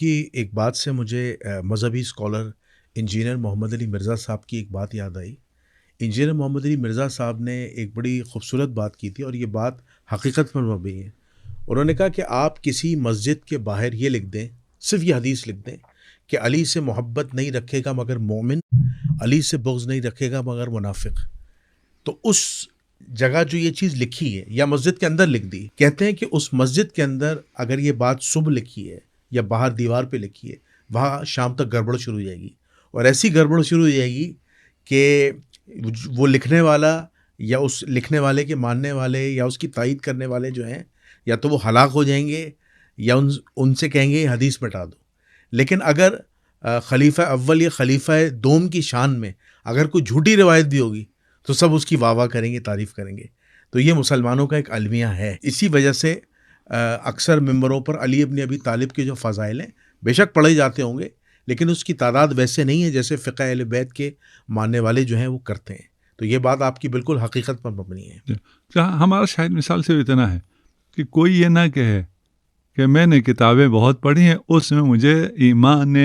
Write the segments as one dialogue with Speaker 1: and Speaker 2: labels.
Speaker 1: کی ایک بات سے مجھے مذہبی اسکالر انجینئر محمد علی مرزا صاحب کی ایک بات یاد آئی. انجینئر محمد علی مرزا صاحب نے ایک بڑی خوبصورت بات کی تھی اور یہ بات حقیقت پر مبنی ہے. انہوں نے کہا کہ آپ کسی مسجد کے باہر یہ لکھ دیں، صرف یہ حدیث لکھ دیں کہ علی سے محبت نہیں رکھے گا مگر مومن، علی سے بغض نہیں رکھے گا مگر منافق. تو اس جگہ جو یہ چیز لکھی ہے یا مسجد کے اندر لکھ دی، کہتے ہیں کہ اس مسجد کے اندر اگر یہ بات صبح لکھی ہے یا باہر دیوار پہ لکھی ہے، وہاں شام تک گڑبڑ شروع ہو جائے گی، اور ایسی گڑبڑ شروع ہو جائے گی کہ وہ لکھنے والا یا اس لکھنے والے کے ماننے والے یا اس کی تائید کرنے والے جو ہیں، یا تو وہ ہلاک ہو جائیں گے یا ان سے کہیں گے حدیث مٹا دو. لیکن اگر خلیفہ اول یا خلیفہ دوم کی شان میں اگر کوئی جھوٹی روایت بھی ہوگی تو سب اس کی واہ واہ کریں گے، تعریف کریں گے. تو یہ مسلمانوں کا ایک المیہ ہے. اسی وجہ سے اکثر ممبروں پر علی ابن ابی طالب کے جو فضائل ہیں بے شک پڑھے جاتے ہوں گے، لیکن اس کی تعداد ویسے نہیں ہے جیسے فقہ اہل بیت کے ماننے والے جو ہیں وہ کرتے ہیں. تو یہ بات آپ کی بالکل حقیقت پر مبنی ہے.
Speaker 2: ہمارا شاید مثال سے اتنا ہے کہ کوئی یہ نہ کہے کہ میں نے کتابیں بہت پڑھی ہیں، اس میں مجھے ایمان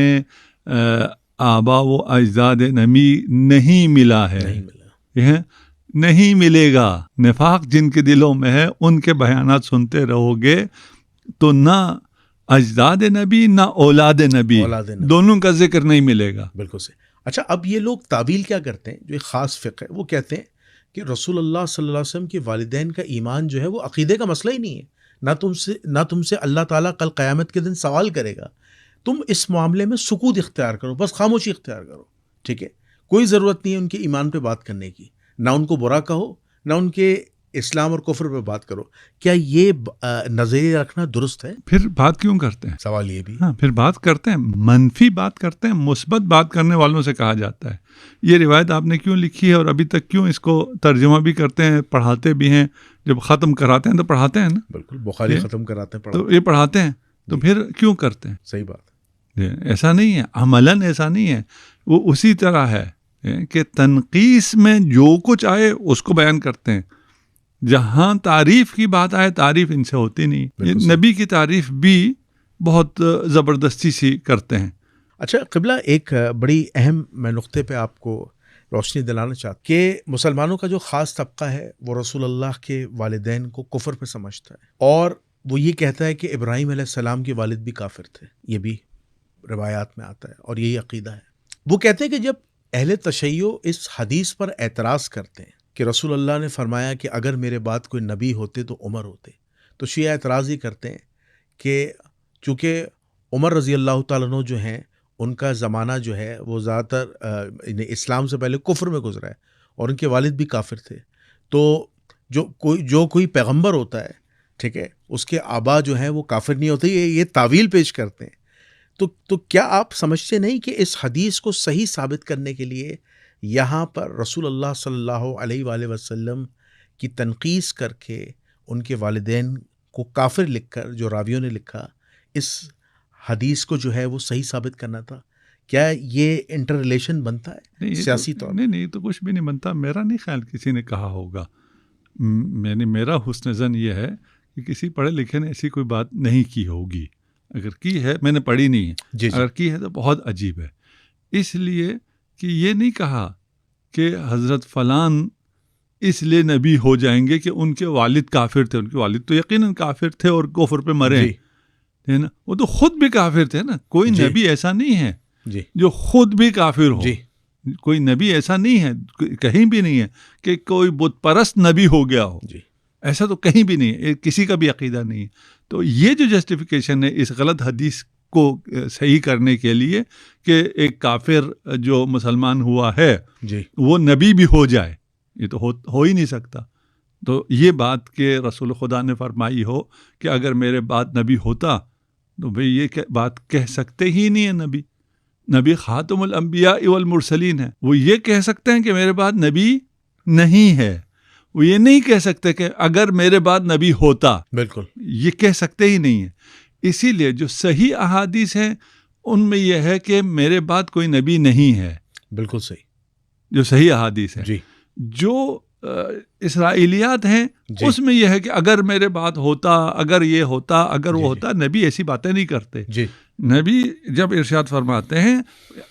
Speaker 2: آبا و اجداد نبی نہیں ملا ہے، یہ نہیں ملے گا. نفاق جن کے دلوں میں ہے ان کے بیانات سنتے رہو گے تو نہ اجداد نبی نہ اولاد نبی دونوں کا ذکر نہیں ملے گا.
Speaker 1: بالکل صحیح. اچھا، اب یہ لوگ تعویل کیا کرتے ہیں، جو ایک خاص فقہ ہے، وہ کہتے ہیں کہ رسول اللہ صلی اللہ علیہ وسلم کے والدین کا ایمان جو ہے وہ عقیدے کا مسئلہ ہی نہیں ہے. نہ تم سے اللہ تعالیٰ کل قیامت کے دن سوال کرے گا. تم اس معاملے میں سکوت اختیار کرو، بس خاموشی اختیار کرو. ٹھیک ہے، کوئی ضرورت نہیں ہے ان کے ایمان پہ بات کرنے کی، نہ ان کو برا کہو، نہ ان کے اسلام اور کفر پہ بات کرو. کیا یہ نظریہ رکھنا درست ہے؟
Speaker 2: پھر بات کیوں کرتے ہیں؟
Speaker 1: سوال یہ بھی.
Speaker 2: ہاں، پھر بات کرتے ہیں، منفی بات کرتے ہیں. مثبت بات کرنے والوں سے کہا جاتا ہے یہ روایت آپ نے کیوں لکھی ہے اور ابھی تک کیوں اس کو ترجمہ بھی کرتے ہیں، پڑھاتے بھی ہیں. جب ختم کراتے ہیں تو پڑھاتے ہیں نا. بالکل،
Speaker 1: بخاری ختم کراتے ہیں
Speaker 2: تو یہ پڑھاتے ہیں، تو پھر کیوں کرتے ہیں؟
Speaker 1: صحیح بات.
Speaker 2: ایسا نہیں ہے، عملاً ایسا نہیں ہے. وہ اسی طرح ہے کہ تنقیس میں جو کچھ آئے اس کو بیان کرتے ہیں. جہاں تعریف کی بات آئے، تعریف ان سے ہوتی نہیں. نبی کی تعریف بھی بہت زبردستی سی کرتے ہیں.
Speaker 1: اچھا قبلہ، ایک بڑی اہم میں نقطے پہ آپ کو روشنی دلانا چاہتا کہ مسلمانوں کا جو خاص طبقہ ہے وہ رسول اللہ کے والدین کو کفر پہ سمجھتا ہے، اور وہ یہ کہتا ہے کہ ابراہیم علیہ السلام کے والد بھی کافر تھے. یہ بھی روایات میں آتا ہے اور یہی عقیدہ ہے. وہ کہتے ہیں کہ جب اہل تشیع اس حدیث پر اعتراض کرتے ہیں کہ رسول اللہ نے فرمایا کہ اگر میرے بعد کوئی نبی ہوتے تو عمر ہوتے، تو شیعہ اعتراض ہی کرتے ہیں کہ چونکہ عمر رضی اللہ تعالیٰ عنہ جو ہیں ان کا زمانہ جو ہے وہ زیادہ تر اسلام سے پہلے کفر میں گزرا ہے اور ان کے والد بھی کافر تھے. تو جو کوئی پیغمبر ہوتا ہے، ٹھیک ہے، اس کے آبا جو ہیں وہ کافر نہیں ہوتے. یہ تعویل پیش کرتے ہیں. تو کیا آپ سمجھتے نہیں کہ اس حدیث کو صحیح ثابت کرنے کے لیے یہاں پر رسول اللہ صلی اللہ علیہ وآلہ وسلم کی تنقیص کر کے ان کے والدین کو کافر لکھ کر جو راویوں نے لکھا، اس حدیث کو جو ہے وہ صحیح ثابت کرنا تھا؟ کیا یہ انٹر ریلیشن بنتا ہے سیاسی طور پر؟
Speaker 2: نہیں، تو کچھ بھی نہیں بنتا. میرا نہیں خیال کسی نے کہا ہوگا. میرا حسن ظن یہ ہے کہ کسی پڑھے لکھے نے ایسی کوئی بات نہیں کی ہوگی. اگر کی ہے، میں نے پڑھی نہیں ہے، اگر کی ہے تو بہت عجیب ہے. اس لیے کہ یہ نہیں کہا کہ حضرت فلان اس لیے نبی ہو جائیں گے کہ ان کے والد کافر تھے. ان کے والد تو یقیناً کافر تھے اور کفر پہ مرے ہیں نا. وہ تو خود بھی کافر تھے نا. کوئی نبی ایسا نہیں ہے جو خود بھی کافر ہو. کوئی نبی ایسا نہیں ہے، کہیں بھی نہیں ہے کہ کوئی بت پرست نبی ہو گیا ہو. ایسا تو کہیں بھی نہیں ہے، کسی کا بھی عقیدہ نہیں ہے. تو یہ جو جسٹیفیکیشن ہے اس غلط حدیث کو صحیح کرنے کے لیے کہ ایک کافر جو مسلمان ہوا ہے وہ نبی بھی ہو جائے، یہ تو ہو ہی نہیں سکتا. تو یہ بات کہ رسول خدا نے فرمائی ہو کہ اگر میرے بعد نبی ہوتا تو بھئی یہ بات کہہ سکتے ہی نہیں ہے. نبی خاتم الانبیاء والمرسلین ہے. وہ یہ کہہ سکتے ہیں کہ میرے بعد نبی نہیں ہے. وہ یہ نہیں کہہ سکتے کہ اگر میرے بعد نبی ہوتا. بالکل یہ کہہ سکتے ہی نہیں ہیں. اسی لیے جو صحیح احادیث ہیں ان میں یہ ہے کہ میرے بعد کوئی نبی نہیں ہے. بالکل صحیح، جو صحیح احادیث ہیں. جو اسرائیلیات ہیں اس میں یہ ہے کہ اگر میرے بعد ہوتا، اگر یہ ہوتا، اگر وہ ہوتا. نبی ایسی باتیں نہیں کرتے. نبی جب ارشاد فرماتے ہیں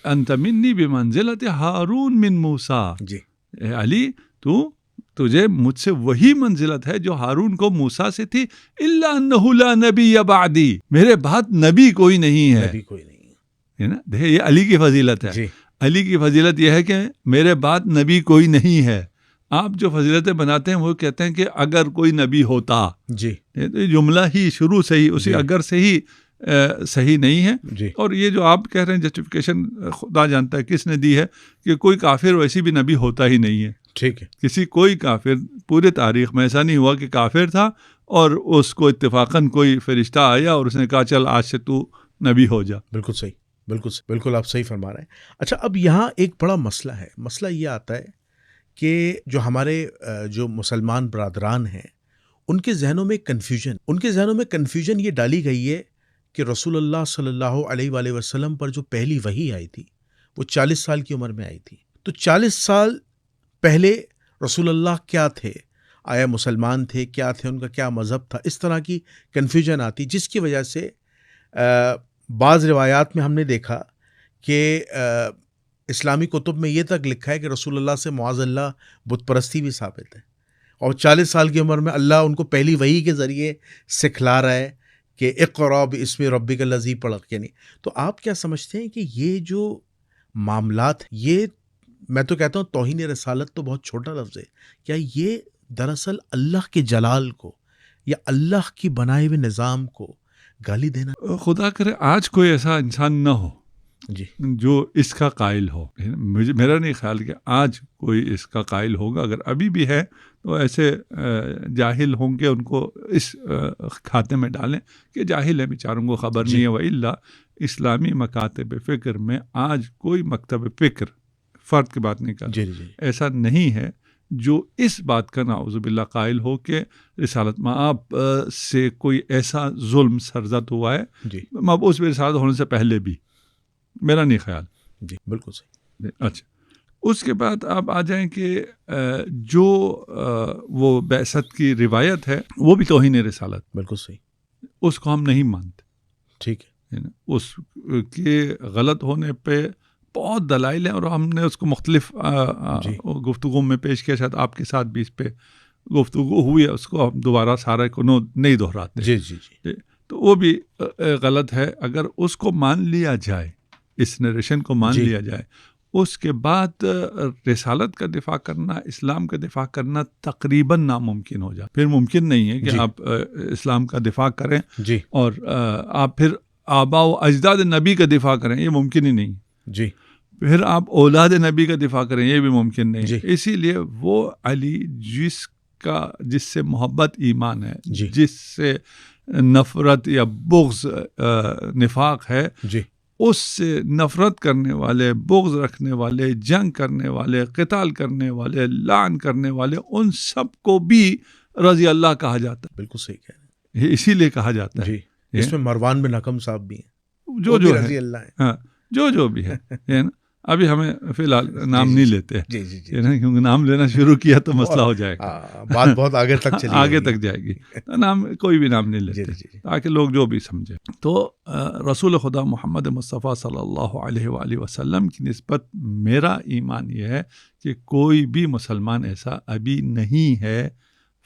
Speaker 2: انت منی بمنزلت ہارون من موسیٰ،
Speaker 1: جی
Speaker 2: اے علی تجھے مجھ سے وہی منزلت ہے جو ہارون کو موسیٰ سے تھی، الا انہ لا نبی بعدی، میرے بعد نبی کوئی نہیں ہے،
Speaker 1: نبی کوئی نہیں
Speaker 2: ہے نا. دیکھیں یہ علی کی فضیلت ہے.
Speaker 1: جی
Speaker 2: علی کی فضیلت یہ ہے کہ میرے بعد نبی کوئی نہیں ہے. آپ جو فضیلتیں بناتے ہیں وہ کہتے ہیں کہ اگر کوئی نبی ہوتا،
Speaker 1: جی
Speaker 2: یہ جملہ ہی شروع سے ہی اسی
Speaker 1: جی
Speaker 2: اگر سے ہی صحیح نہیں ہے.
Speaker 1: جی
Speaker 2: اور یہ جو آپ کہہ رہے ہیں جسٹیفیکیشن خدا جانتا ہے کس نے دی ہے کہ کوئی کافر ویسی بھی نبی ہوتا ہی نہیں ہے.
Speaker 1: ٹھیک ہے.
Speaker 2: کسی کوئی کافر پورے تاریخ میں ایسا نہیں ہوا کہ کافر تھا اور اس کو اتفاقاً کوئی فرشتہ آیا اور اس نے کہا چل آج سے تو نبی ہو جا.
Speaker 1: بالکل صحیح، بالکل آپ صحیح فرما رہے ہیں. اچھا اب یہاں ایک بڑا مسئلہ ہے. مسئلہ یہ آتا ہے کہ جو ہمارے جو مسلمان برادران ہیں ان کے ذہنوں میں کنفیوژن یہ ڈالی گئی ہے کہ رسول اللہ صلی اللہ علیہ وآلہ وسلم پر جو پہلی وحی آئی تھی وہ 40 سال کی عمر میں آئی تھی. تو 40 سال پہلے رسول اللہ کیا تھے؟ آیا مسلمان تھے؟ کیا تھے؟ ان کا کیا مذہب تھا؟ اس طرح کی کنفیوژن آتی، جس کی وجہ سے بعض روایات میں ہم نے دیکھا کہ اسلامی کتب میں یہ تک لکھا ہے کہ رسول اللہ سے معاذ اللہ بت پرستی بھی ثابت ہے، اور 40 سال کی عمر میں اللہ ان کو پہلی وحی کے ذریعے سکھلا رہا ہے کہ اقرا باسم ربک الذی پڑھ. یعنی تو آپ کیا سمجھتے ہیں کہ یہ جو معاملات، یہ میں تو کہتا ہوں توہین رسالت تو بہت چھوٹا لفظ ہے، کیا یہ دراصل اللہ کے جلال کو یا اللہ کی بنائے ہوئے نظام کو گالی دینا؟
Speaker 2: خدا کرے آج کوئی ایسا انسان نہ ہو
Speaker 1: جی
Speaker 2: جو اس کا قائل ہو. میرا نہیں خیال کہ آج کوئی اس کا قائل ہوگا. اگر ابھی بھی ہے تو ایسے جاہل ہوں کہ ان کو اس کھاتے میں ڈالیں کہ جاہل ہے، بیچاروں کو خبر نہیں ہے. وَإِلَّا اسلامی مکاتب فکر میں آج کوئی مکتب فکر، فرد کی بات نہیں کر ایسا نہیں ہے جو اس بات کا نعوذ باللہ قائل ہو کہ رسالت مآب سے کوئی ایسا ظلم سرزد ہوا ہے مبعوث برسالت ہونے سے پہلے بھی. میرا نہیں خیال.
Speaker 1: جی بالکل صحیح.
Speaker 2: اچھا اس کے بعد آپ آ جائیں کہ جو وہ بعثت کی روایت ہے وہ بھی توہین رسالت.
Speaker 1: بالکل صحیح.
Speaker 2: اس کو ہم نہیں مانتے.
Speaker 1: ٹھیک ہے.
Speaker 2: اس کے غلط ہونے پہ بہت دلائل ہیں اور ہم نے اس کو مختلف گفتگو میں پیش کیا. شاید آپ کے ساتھ بھی اس پہ گفتگو ہوئی ہے، اس کو ہم دوبارہ سارے کو نہیں دہراتے.
Speaker 1: جی جی جی.
Speaker 2: تو وہ بھی غلط ہے. اگر اس کو مان لیا جائے، اس نریشن کو مان لیا جائے، اس کے بعد رسالت کا دفاع کرنا، اسلام کا دفاع کرنا تقریباً ناممکن ہو جائے. پھر ممکن نہیں ہے کہ آپ اسلام کا دفاع کریں اور آپ پھر آباء و اجداد نبی کا دفاع کریں، یہ ممکن ہی نہیں.
Speaker 1: جی.
Speaker 2: پھر آپ اولاد نبی کا دفاع کریں، یہ بھی ممکن نہیں. اسی لیے وہ علی جس سے محبت ایمان ہے، جس سے نفرت یا بغض نفاق ہے، اس سے نفرت کرنے والے، بغض رکھنے والے، جنگ کرنے والے، قتال کرنے والے، لعن کرنے والے، ان سب کو بھی رضی اللہ کہا جاتا ہے.
Speaker 1: بالکل صحیح کہہ رہے ہیں.
Speaker 2: اسی لیے کہا جاتا ہے.
Speaker 1: جی. اس میں مروان بن حکم صاحب بھی ہیں،
Speaker 2: جو
Speaker 1: رضی اللہ ہے.
Speaker 2: ہاں جو بھی ہے نا. ابھی ہمیں فی الحال نام نہیں لیتے کیونکہ نام لینا شروع کیا تو مسئلہ ہو جائے گا،
Speaker 1: بات بہت آگے تک
Speaker 2: جائے گی. نام کوئی بھی نام نہیں لیتے تاکہ لوگ جو بھی سمجھے. تو رسول خدا محمد مصطفیٰ صلی اللہ علیہ وآلہ وسلم کی نسبت میرا ایمان یہ ہے کہ کوئی بھی مسلمان ایسا ابھی نہیں ہے،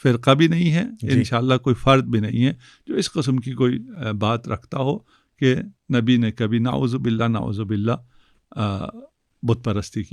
Speaker 2: فرقہ بھی نہیں ہے، انشاءاللہ کوئی فرد بھی نہیں ہے جو اس قسم کی کوئی بات رکھتا ہو کہ نبی نے کبھی نعوذ باللہ بت پرستی کی.